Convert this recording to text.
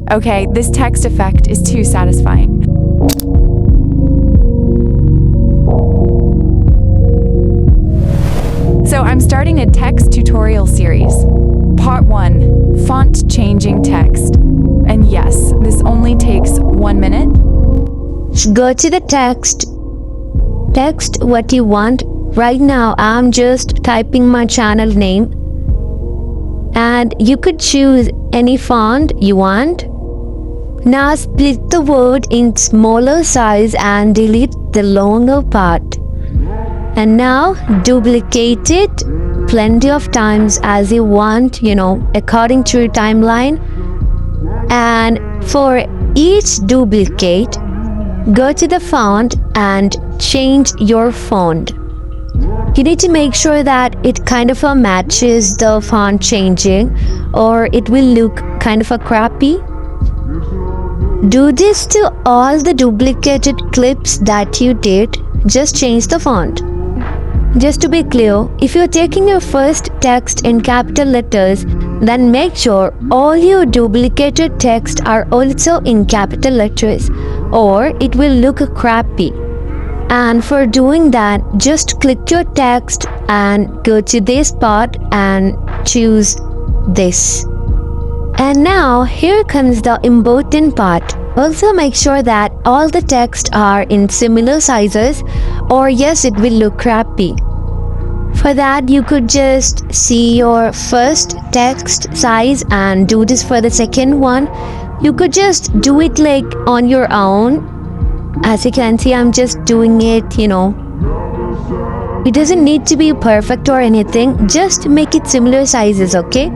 Okay, this text effect is too satisfying. So I'm starting a text tutorial series. Part 1, font changing text. And yes, this only takes 1 minute. Go to the text what you want. Right now I'm just typing my channel name, and you could choose any font you want. Now split the word in smaller size and delete the longer part. And now duplicate it plenty of times as you want, according to your timeline. And for each duplicate, go to the font and change your font. You need to make sure that it kind of matches the font changing, or it will look kind of crappy. Do this to all the duplicated clips that you did. Just change the font. Just to be clear, if you're taking your first text in capital letters, then make sure all your duplicated text are also in capital letters, or it will look crappy. And for doing that, just click your text and go to this part and choose this. And now here comes the important part. Also make sure that all the text are in similar sizes, or yes, it will look crappy. For that, you could just see your first text size and do this for the second one. You could just do it like on your own. As you can see, I'm just doing it, It doesn't need to be perfect or anything. Just make it similar sizes, okay?